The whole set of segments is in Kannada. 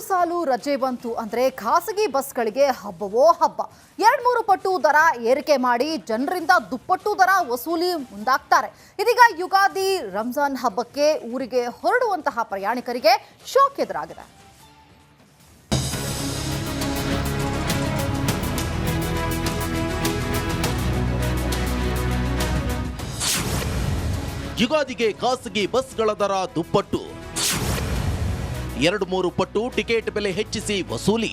ಸಾಲು ರಜೆ ಬಂತು ಅಂದ್ರೆ ಖಾಸಗಿ ಬಸ್ಗಳಿಗೆ ಹಬ್ಬವೋ ಹಬ್ಬ. 2-3 ಪಟ್ಟು ದರ ಏರಿಕೆ ಮಾಡಿ ಜನರಿಂದ ದುಪ್ಪಟ್ಟು ದರ ವಸೂಲಿ ಮುಂದಾಗ್ತಾರೆ. ಇದೀಗ ಯುಗಾದಿ ರಂಜಾನ್ ಹಬ್ಬಕ್ಕೆ ಊರಿಗೆ ಹೊರಡುವಂತಹ ಪ್ರಯಾಣಿಕರಿಗೆ ಶಾಕ್ ಎದುರಾಗಿದೆ. ಯುಗಾದಿಗೆ ಖಾಸಗಿ ಬಸ್ಗಳ ದರ ದುಪ್ಪಟ್ಟು, 2-3 ಪಟ್ಟು ಟಿಕೆಟ್ ಬೆಲೆ ಹೆಚ್ಚಿಸಿ ವಸೂಲಿ.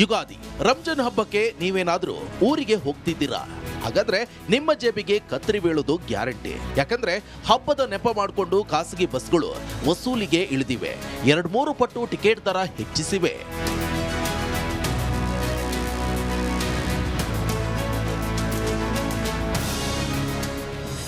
ಯುಗಾದಿ ರಂಜಾನ್ ಹಬ್ಬಕ್ಕೆ ನೀವೇನಾದ್ರೂ ಊರಿಗೆ ಹೋಗ್ತಿದ್ದೀರಾ? ಹಾಗಾದ್ರೆ ನಿಮ್ಮ ಜೇಬಿಗೆ ಕತ್ತರಿ ಬೀಳೋದು ಗ್ಯಾರಂಟಿ. ಯಾಕಂದ್ರೆ ಹಬ್ಬದ ನೆಪ ಮಾಡಿಕೊಂಡು ಖಾಸಗಿ ಬಸ್ಗಳು ವಸೂಲಿಗೆ ಇಳಿದಿವೆ. 2-3 ಪಟ್ಟು ಟಿಕೆಟ್ ದರ ಹೆಚ್ಚಿಸಿವೆ.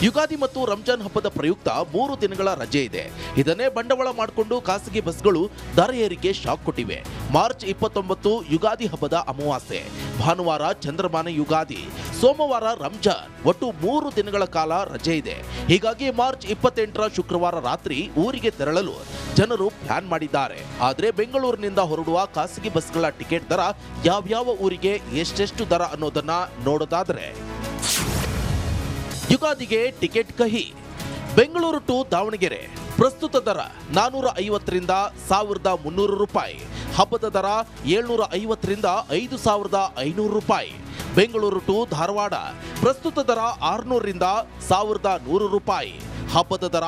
ಯುಗಾದಿ ಮತ್ತು ರಂಜಾನ್ ಹಬ್ಬದ ಪ್ರಯುಕ್ತ 3 ದಿನಗಳ ರಜೆ ಇದೆ. ಇದನ್ನೇ ಬಂಡವಾಳ ಮಾಡಿಕೊಂಡು ಖಾಸಗಿ ಬಸ್ಗಳು ದರ ಏರಿಕೆ ಶಾಕ್ ಕೊಟ್ಟಿವೆ. ಮಾರ್ಚ್ 29 ಯುಗಾದಿ ಹಬ್ಬದ ಅಮಾವಾಸ್ಯೆ, ಭಾನುವಾರ ಚಂದ್ರಮಾನ ಯುಗಾದಿ, ಸೋಮವಾರ ರಂಜಾನ್, ಒಟ್ಟು 3 ದಿನಗಳ ಕಾಲ ರಜೆ ಇದೆ. ಹೀಗಾಗಿ ಮಾರ್ಚ್ 28ರ ಶುಕ್ರವಾರ ರಾತ್ರಿ ಊರಿಗೆ ತೆರಳಲು ಜನರು ಪ್ಲಾನ್ ಮಾಡಿದ್ದಾರೆ. ಆದ್ರೆ ಬೆಂಗಳೂರಿನಿಂದ ಹೊರಡುವ ಖಾಸಗಿ ಬಸ್ಗಳ ಟಿಕೆಟ್ ದರ ಯಾವ್ಯಾವ ಊರಿಗೆ ಎಷ್ಟೆಷ್ಟು ದರ ಅನ್ನೋದನ್ನ ನೋಡೋದಾದ್ರೆ, ಯುಗಾದಿಗೆ ಟಿಕೆಟ್ ಕಹಿ. ಬೆಂಗಳೂರು ಟು ದಾವಣಗೆರೆ ಪ್ರಸ್ತುತ ದರ 450ರಿಂದ 1300 ರೂಪಾಯಿ. ಹಬ್ಬದ ದರ 750ರಿಂದ 5500 ರೂಪಾಯಿ. ಬೆಂಗಳೂರು ಟು ಧಾರವಾಡ ಪ್ರಸ್ತುತ ದರ 600ರಿಂದ 1100 ರೂಪಾಯಿ. ಹಬ್ಬದ ದರ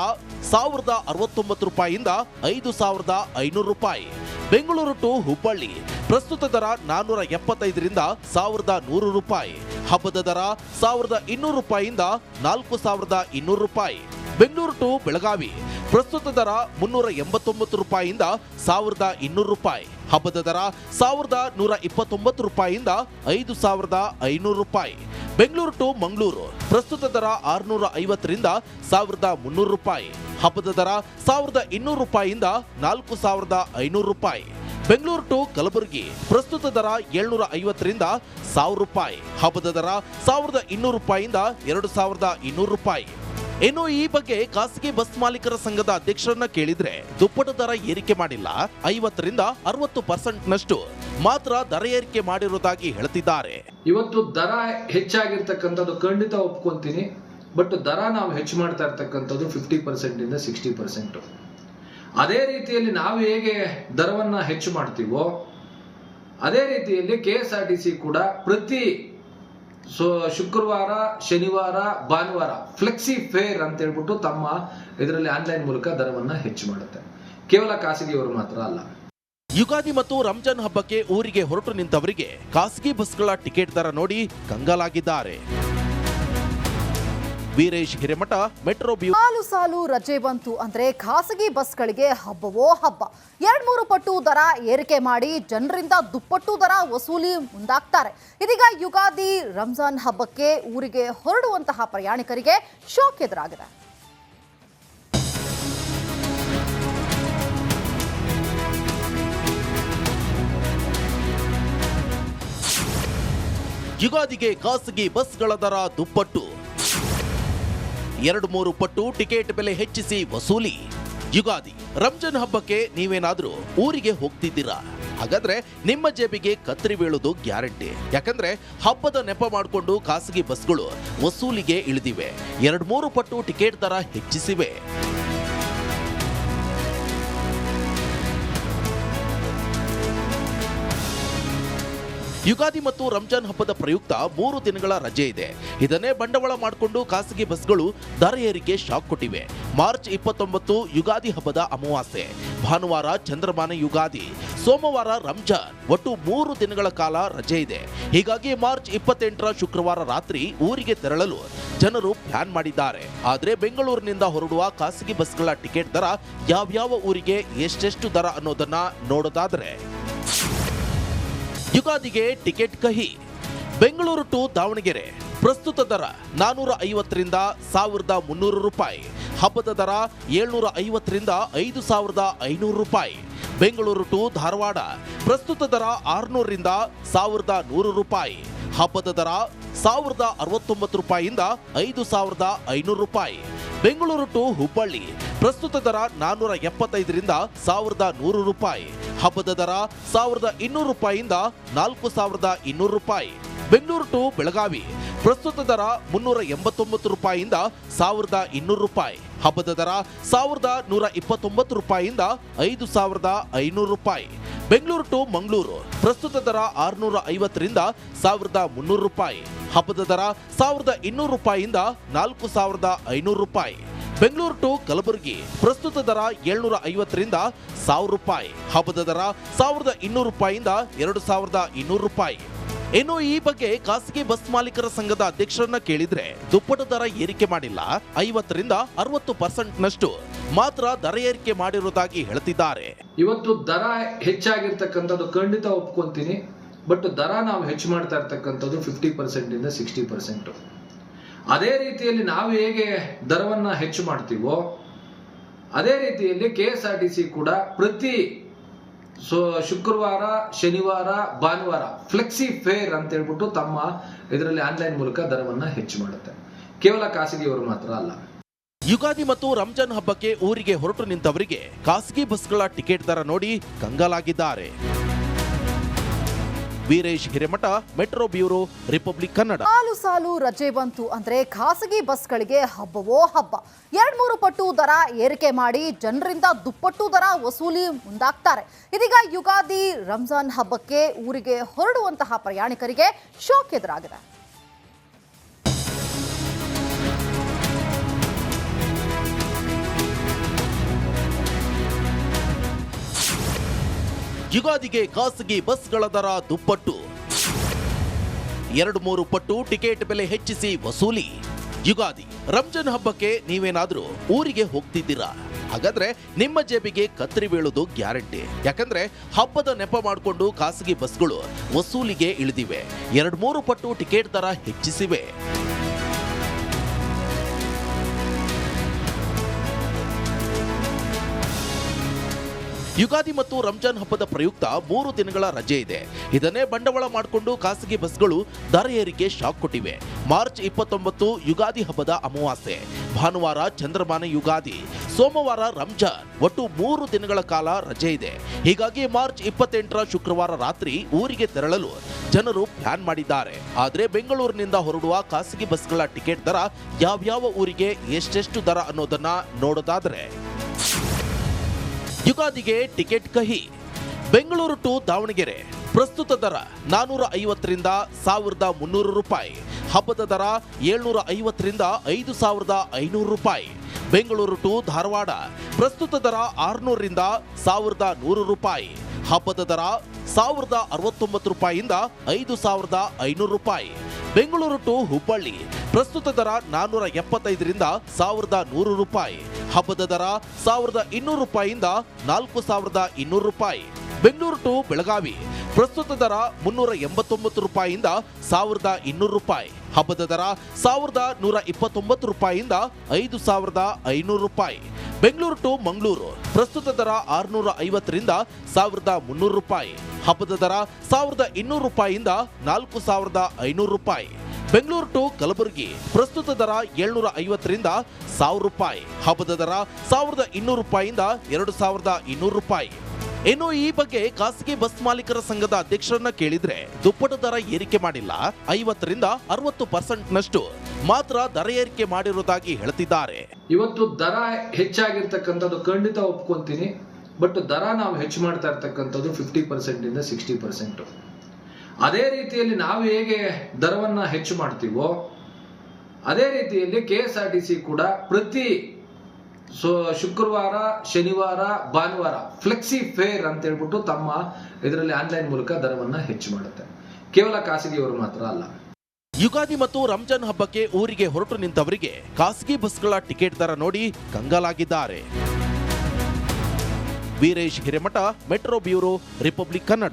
1069 ರೂಪಾಯಿಯಿಂದ 5500 ರೂಪಾಯಿ. ಬೆಂಗಳೂರು ಟು ಹುಬ್ಬಳ್ಳಿ ಪ್ರಸ್ತುತ ದರ 475ರಿಂದ 1100 ರೂಪಾಯಿ. ಹಬ್ಬದ ದರ 1200 ರೂಪಾಯಿಯಿಂದ 4200 ರೂಪಾಯಿ. ಬೆಂಗಳೂರು ಟು ಬೆಳಗಾವಿ ಪ್ರಸ್ತುತ ದರ 389 ರೂಪಾಯಿಯಿಂದ 1200 ರೂಪಾಯಿ. ಹಬ್ಬದ ದರ 1129 ರೂಪಾಯಿಯಿಂದ 5500 ರೂಪಾಯಿ. ಬೆಂಗಳೂರು ಟು ಮಂಗಳೂರು ಪ್ರಸ್ತುತ ದರ 650ರಿಂದ 1300 ರೂಪಾಯಿ. ಹಬ್ಬದ ದರ 1200 ರೂಪಾಯಿಯಿಂದ 4500 ರೂಪಾಯಿ. ಬೆಂಗಳೂರು ಟು ಕಲಬುರಗಿ ಪ್ರಸ್ತುತ ದರ 750ರಿಂದ 1000 ರೂಪಾಯಿ. ಹಬ್ಬದ ದರ 1200 ರೂಪಾಯಿಯಿಂದ 2200 ರೂಪಾಯಿ. ಇನ್ನು ಈ ಬಗ್ಗೆ ಖಾಸಗಿ ಬಸ್ ಮಾಲೀಕರ ಸಂಘದ ಅಧ್ಯಕ್ಷರನ್ನ ಕೇಳಿದ್ರೆ ದುಪ್ಪಟ್ಟು ದರ ಏರಿಕೆ ಮಾಡಿಲ್ಲ, 50ರಿಂದ 60% ಮಾತ್ರ ದರ ಏರಿಕೆ ಮಾಡಿರುವುದಾಗಿ ಹೇಳ್ತಿದ್ದಾರೆ. ಇವತ್ತು ದರ ಹೆಚ್ಚಾಗಿರ್ತಕ್ಕಂಥದ್ದು ಖಂಡಿತ ಒಪ್ಕೊಂತೀನಿ. ಬಟ್ ದರ ನಾವು ಹೆಚ್ಚು ಮಾಡ್ತಾ ಇರ್ತಕ್ಕಂಥದ್ದು 50% ಇಂದ 60%. ಅದೇ ರೀತಿಯಲ್ಲಿ ನಾವು ಹೇಗೆ ದರವನ್ನ ಹೆಚ್ಚು ಮಾಡ್ತೀವೋ ಅದೇ ರೀತಿಯಲ್ಲಿ KSRTC ಕೂಡ ಪ್ರತಿ ಶುಕ್ರವಾರ, ಶನಿವಾರ, ಭಾನುವಾರ ಫ್ಲೆಕ್ಸಿ ಫೇರ್ ಅಂತ ಹೇಳ್ಬಿಟ್ಟು ತಮ್ಮ ಇದರಲ್ಲಿ ಆನ್ಲೈನ್ ಮೂಲಕ ದರವನ್ನ ಹೆಚ್ಚು ಮಾಡುತ್ತೆ. ಕೇವಲ ಖಾಸಗಿಯವರು ಮಾತ್ರ ಅಲ್ಲ. ಯುಗಾದಿ ಮತ್ತು ರಂಜಾನ್ ಹಬ್ಬಕ್ಕೆ ಊರಿಗೆ ಹೊರಟು ನಿಂತವರಿಗೆ ಖಾಸಗಿ ಬಸ್ಗಳ ಟಿಕೆಟ್ ದರ ನೋಡಿ ಕಂಗಾಲಾಗಿದ್ದಾರೆ. Veeresh Hiremath, metro bureau. ಸಾಲು ರಜೆ ಬಂತು ಅಂದ್ರೆ ಖಾಸಗಿ ಬಸ್ಗಳಿಗೆ ಹಬ್ಬವೋ ಹಬ್ಬ. 2-3 ಪಟ್ಟು ದರ ಏರಿಕೆ ಮಾಡಿ ಜನರಿಂದ ದುಪ್ಪಟ್ಟು ದರ ವಸೂಲಿ ಮುಂದಾಗ್ತಾರೆ. ಇದೀಗ ಯುಗಾದಿ ರಂಜಾನ್ ಹಬ್ಬಕ್ಕೆ ಊರಿಗೆ ಹೊರಡುವಂತಹ ಪ್ರಯಾಣಿಕರಿಗೆ ಶಾಕ್ ಎದುರಾಗಿದೆ. ಯುಗಾದಿಗೆ ಖಾಸಗಿ ಬಸ್ಗಳ ದರ ದುಪ್ಪಟ್ಟು, 2-3 ಪಟ್ಟು ಟಿಕೆಟ್ ಬೆಲೆ ಹೆಚ್ಚಿಸಿ ವಸೂಲಿ. ಯುಗಾದಿ ರಂಜಾನ್ ಹಬ್ಬಕ್ಕೆ ನೀವೇನಾದ್ರೂ ಊರಿಗೆ ಹೋಗ್ತಿದ್ದೀರಾ? ಹಾಗಾದ್ರೆ ನಿಮ್ಮ ಜೇಬಿಗೆ ಕತ್ತರಿ ಬೀಳೋದು ಗ್ಯಾರಂಟಿ. ಯಾಕಂದ್ರೆ ಹಬ್ಬದ ನೆಪ ಮಾಡಿಕೊಂಡು ಖಾಸಗಿ ಬಸ್ಗಳು ವಸೂಲಿಗೆ ಇಳಿದಿವೆ. 2-3 ಪಟ್ಟು ಟಿಕೆಟ್ ದರ ಹೆಚ್ಚಿಸಿವೆ. ಯುಗಾದಿ ಮತ್ತು ರಂಜಾನ್ ಹಬ್ಬದ ಪ್ರಯುಕ್ತ 3 ದಿನಗಳ ರಜೆ ಇದೆ. ಇದನ್ನೇ ಬಂಡವಾಳ ಮಾಡಿಕೊಂಡು ಖಾಸಗಿ ಬಸ್ಗಳು ದರ ಏರಿಕೆ ಶಾಕ್ ಕೊಟ್ಟಿವೆ. ಮಾರ್ಚ್ 29 ಯುಗಾದಿ ಹಬ್ಬದ ಅಮಾವಾಸ್ಯೆ, ಭಾನುವಾರ ಚಂದ್ರಮಾನ ಯುಗಾದಿ, ಸೋಮವಾರ ರಂಜಾನ್, ಒಟ್ಟು 3 ದಿನಗಳ ಕಾಲ ರಜೆ ಇದೆ. ಹೀಗಾಗಿ ಮಾರ್ಚ್ 28ರ ಶುಕ್ರವಾರ ರಾತ್ರಿ ಊರಿಗೆ ತೆರಳಲು ಜನರು ಪ್ಲಾನ್ ಮಾಡಿದ್ದಾರೆ. ಆದ್ರೆ ಬೆಂಗಳೂರಿನಿಂದ ಹೊರಡುವ ಖಾಸಗಿ ಬಸ್ಗಳ ಟಿಕೆಟ್ ದರ ಯಾವ್ಯಾವ ಊರಿಗೆ ಎಷ್ಟೆಷ್ಟು ದರ ಅನ್ನೋದನ್ನ ನೋಡೋದಾದ್ರೆ, ಯುಗಾದಿಗೆ ಟಿಕೆಟ್ ಕಹಿ. ಬೆಂಗಳೂರು ಟು ದಾವಣಗೆರೆ ಪ್ರಸ್ತುತ ದರ 450ರಿಂದ 1300 ರೂಪಾಯಿ. ಹಬ್ಬದ ದರ 750ರಿಂದ 5500 ರೂಪಾಯಿ. ಬೆಂಗಳೂರು ಟು ಧಾರವಾಡ ಪ್ರಸ್ತುತ ದರ 600ರಿಂದ 1100 ರೂಪಾಯಿ. ಹಬ್ಬದ ದರ 1069 ರೂಪಾಯಿಯಿಂದ 5500 ರೂಪಾಯಿ. ಬೆಂಗಳೂರು ಟು ಹುಬ್ಬಳ್ಳಿ ಪ್ರಸ್ತುತ ದರ 475ರಿಂದ 1100 ರೂಪಾಯಿ. ಹಬ್ಬದ ದರ 1200 ರೂಪಾಯಿಯಿಂದ 4200 ರೂಪಾಯಿ. ಬೆಂಗಳೂರು ಟು ಬೆಳಗಾವಿ ಪ್ರಸ್ತುತ ದರ 389 ರೂಪಾಯಿಯಿಂದ 1200 ರೂಪಾಯಿ. ಹಬ್ಬದ ದರ 1129 ರೂಪಾಯಿಯಿಂದ 5500 ರೂಪಾಯಿ. ಬೆಂಗಳೂರು ಟು ಮಂಗಳೂರು ಪ್ರಸ್ತುತ ದರ 650ರಿಂದ 1300 ರೂಪಾಯಿ. ಹಬ್ಬದ ದರ 1200 ರೂಪಾಯಿಯಿಂದ 4500 ರೂಪಾಯಿ. ಬೆಂಗಳೂರು ಟು ಕಲಬುರಗಿ ಪ್ರಸ್ತುತ ದರ 750ರಿಂದ 1000 ರೂಪಾಯಿ. ಹಬ್ಬದ ದರ 1200 ರೂಪಾಯಿಯಿಂದ 2200 ರೂಪಾಯಿ. ಇನ್ನು ಈ ಬಗ್ಗೆ ಖಾಸಗಿ ಬಸ್ ಮಾಲೀಕರ ಸಂಘದ ಅಧ್ಯಕ್ಷರನ್ನ ಕೇಳಿದ್ರೆ ದುಪ್ಪಟ್ಟು ದರ ಏರಿಕೆ ಮಾಡಿಲ್ಲ, 50ರಿಂದ 60% ಮಾತ್ರ ದರ ಏರಿಕೆ ಮಾಡಿರುವುದಾಗಿ ಹೇಳ್ತಿದ್ದಾರೆ. ಇವತ್ತು ದರ ಹೆಚ್ಚಾಗಿರ್ತಕ್ಕಂಥದ್ದು ಖಂಡಿತ ಒಪ್ಕೊಂತೀನಿ. ಬಟ್ ದರ ನಾವು ಹೆಚ್ಚು ಮಾಡ್ತಾ ಇರ್ತಕ್ಕಂಥದ್ದು 50% ಇಂದ 60%. ಅದೇ ರೀತಿಯಲ್ಲಿ ನಾವು ಹೇಗೆ ದರವನ್ನ ಹೆಚ್ಚು ಮಾಡ್ತೀವೋ ಅದೇ ರೀತಿಯಲ್ಲಿ KSRTC ಕೂಡ ಪ್ರತಿ ಶುಕ್ರವಾರ, ಶನಿವಾರ, ಭಾನುವಾರ ಫ್ಲೆಕ್ಸಿ ಫೇರ್ ಅಂತ ಹೇಳ್ಬಿಟ್ಟು ತಮ್ಮ ಇದರಲ್ಲಿ ಆನ್ಲೈನ್ ಮೂಲಕ ದರವನ್ನ ಹೆಚ್ಚು ಮಾಡುತ್ತೆ. ಕೇವಲ ಖಾಸಗಿಯವರು ಮಾತ್ರ ಅಲ್ಲ. ಯುಗಾದಿ ಮತ್ತು ರಂಜಾನ್ ಹಬ್ಬಕ್ಕೆ ಊರಿಗೆ ಹೊರಟು ನಿಂತವರಿಗೆ ಖಾಸಗಿ ಬಸ್ಗಳ ಟಿಕೆಟ್ ದರ ನೋಡಿ ಕಂಗಾಲಾಗಿದ್ದಾರೆ. Veeresh Hiremath, metro bureau, republic Kannada. ಸಾಲು ರಜೆ ಬಂತು ಅಂದ್ರೆ ಖಾಸಗಿ ಬಸ್ಗಳಿಗೆ ಹಬ್ಬವೋ ಹಬ್ಬ. 2-3 ಪಟ್ಟು ದರ ಏರಿಕೆ ಮಾಡಿ ಜನರಿಂದ ದುಪ್ಪಟ್ಟು ದರ ವಸೂಲಿ ಮುಂದಾಗ್ತಾರೆ. ಇದೀಗ ಯುಗಾದಿ, ರಂಜಾನ್ ಹಬ್ಬಕ್ಕೆ ಊರಿಗೆ ಹೊರಡುವಂತಹ ಪ್ರಯಾಣಿಕರಿಗೆ ಶಾಕ್ ಎದುರಾಗಿದೆ. ಯುಗಾದಿಗೆ ಖಾಸಗಿ ಬಸ್ಗಳ ದರ ದುಪ್ಪಟ್ಟು, 2-3 ಪಟ್ಟು ಟಿಕೆಟ್ ಬೆಲೆ ಹೆಚ್ಚಿಸಿ ವಸೂಲಿ. ಯುಗಾದಿ, ರಂಜಾನ್ ಹಬ್ಬಕ್ಕೆ ನೀವೇನಾದ್ರೂ ಊರಿಗೆ ಹೋಗ್ತಿದ್ದೀರಾ? ಹಾಗಾದ್ರೆ ನಿಮ್ಮ ಜೇಬಿಗೆ ಕತ್ತರಿ ಬೀಳೋದು ಗ್ಯಾರಂಟಿ. ಯಾಕಂದ್ರೆ ಹಬ್ಬದ ನೆಪ ಮಾಡಿಕೊಂಡು ಖಾಸಗಿ ಬಸ್ಗಳು ವಸೂಲಿಗೆ ಇಳಿದಿವೆ. 2-3 ಪಟ್ಟು ಟಿಕೆಟ್ ದರ ಹೆಚ್ಚಿಸಿವೆ. ಯುಗಾದಿ ಮತ್ತು ರಂಜಾನ್ ಹಬ್ಬದ ಪ್ರಯುಕ್ತ 3 ದಿನಗಳ ರಜೆ ಇದೆ. ಇದನ್ನೇ ಬಂಡವಾಳ ಮಾಡಿಕೊಂಡು ಖಾಸಗಿ ಬಸ್ಗಳು ದರ ಏರಿಕೆ ಶಾಕ್ ಕೊಟ್ಟಿವೆ. ಮಾರ್ಚ್ 29 ಯುಗಾದಿ ಹಬ್ಬದ ಅಮಾವಾಸ್ಯೆ, ಭಾನುವಾರ ಚಂದ್ರಮಾನ ಯುಗಾದಿ, ಸೋಮವಾರ ರಂಜಾನ್. ಒಟ್ಟು 3 ದಿನಗಳ ಕಾಲ ರಜೆ ಇದೆ. ಹೀಗಾಗಿ ಮಾರ್ಚ್ 28ರ ಶುಕ್ರವಾರ ರಾತ್ರಿ ಊರಿಗೆ ತೆರಳಲು ಜನರು ಪ್ಲಾನ್ ಮಾಡಿದ್ದಾರೆ. ಆದರೆ ಬೆಂಗಳೂರಿನಿಂದ ಹೊರಡುವ ಖಾಸಗಿ ಬಸ್ಗಳ ಟಿಕೆಟ್ ದರ ಯಾವ್ಯಾವ ಊರಿಗೆ ಎಷ್ಟೆಷ್ಟು ದರ ಅನ್ನೋದನ್ನ ನೋಡೋದಾದ್ರೆ, ಯುಗಾದಿಗೆ ಟಿಕೆಟ್ ಕಹಿ. ಬೆಂಗಳೂರು ಟು ದಾವಣಗೆರೆ ಪ್ರಸ್ತುತ ದರ 450ರಿಂದ 1300 ರೂಪಾಯಿ. ಹಬ್ಬದ ದರ 750ರಿಂದ 5500 ರೂಪಾಯಿ. ಬೆಂಗಳೂರು ಟು ಧಾರವಾಡ ಪ್ರಸ್ತುತ ದರ 600ರಿಂದ 1100 ರೂಪಾಯಿ. ಹಬ್ಬದ ದರ 1069 ರೂಪಾಯಿಯಿಂದ 5500 ರೂಪಾಯಿ. ಬೆಂಗಳೂರು ಟು ಹುಬ್ಬಳ್ಳಿ ಪ್ರಸ್ತುತ ದರ 475ರಿಂದ 1100 ರೂಪಾಯಿ. ಹಬ್ಬದ ದರ 1200 ರೂಪಾಯಿಯಿಂದ 4200 ರೂಪಾಯಿ. ಬೆಂಗಳೂರು ಟು ಬೆಳಗಾವಿ ಪ್ರಸ್ತುತ ದರ 389 ರೂಪಾಯಿಯಿಂದ 1200 ರೂಪಾಯಿ. ಹಬ್ಬದ ದರ 1129 ರೂಪಾಯಿಯಿಂದ 5500 ರೂಪಾಯಿ. ಬೆಂಗಳೂರು ಟು ಮಂಗಳೂರು ಪ್ರಸ್ತುತ ದರ 650ರಿಂದ 1300 ರೂಪಾಯಿ. ಹಬ್ಬದ ದರ 1200 ರೂಪಾಯಿಯಿಂದ 4500 ರೂಪಾಯಿ. ಬೆಂಗಳೂರು ಟು ಕಲಬುರಗಿ ಪ್ರಸ್ತುತ ದರ 750ರಿಂದ 1000 ರೂಪಾಯಿ. ಹಬ್ಬದ ದರ 1200 ರೂಪಾಯಿಯಿಂದ 2200 ರೂಪಾಯಿ. ಇನ್ನು ಈ ಬಗ್ಗೆ ಖಾಸಗಿ ಬಸ್ ಮಾಲೀಕರ ಸಂಘದ ಅಧ್ಯಕ್ಷರನ್ನ ಕೇಳಿದ್ರೆ ದುಪ್ಪಟ್ಟು ದರ ಏರಿಕೆ ಮಾಡಿಲ್ಲ, 50ರಿಂದ 60% ಮಾತ್ರ ದರ ಏರಿಕೆ ಮಾಡಿರುವುದಾಗಿ ಹೇಳ್ತಿದ್ದಾರೆ. ಇವತ್ತು ದರ ಹೆಚ್ಚಾಗಿರ್ತಕ್ಕಂಥದ್ದು ಖಂಡಿತ ಒಪ್ಕೊಂತೀನಿ. ಬಟ್ ದರ ನಾವು ಹೆಚ್ಚು ಮಾಡ್ತಾ ಇರ್ತಕ್ಕಂಥದ್ದು 50% ಇಂದ 60%. ಅದೇ ರೀತಿಯಲ್ಲಿ ನಾವು ಹೇಗೆ ದರವನ್ನ ಹೆಚ್ಚು ಮಾಡ್ತೀವೋ ಅದೇ ರೀತಿಯಲ್ಲಿ KSRTC ಕೂಡ ಪ್ರತಿ ಶುಕ್ರವಾರ, ಶನಿವಾರ, ಭಾನುವಾರ ಫ್ಲೆಕ್ಸಿ ಫೇರ್ ಅಂತ ಹೇಳ್ಬಿಟ್ಟು ತಮ್ಮ ಇದರಲ್ಲಿ ಆನ್ಲೈನ್ ಮೂಲಕ ದರವನ್ನ ಹೆಚ್ಚು ಮಾಡುತ್ತೆ. ಕೇವಲ ಖಾಸಗಿಯವರು ಮಾತ್ರ ಅಲ್ಲ. ಯುಗಾದಿ ಮತ್ತು ರಂಜಾನ್ ಹಬ್ಬಕ್ಕೆ ಊರಿಗೆ ಹೊರಟು ನಿಂತವರಿಗೆ ಖಾಸಗಿ ಬಸ್ಗಳ ಟಿಕೆಟ್ ದರ ನೋಡಿ ಕಂಗಾಲಾಗಿದ್ದಾರೆ. Veeresh Hiremath, metro bureau, republic Kannada.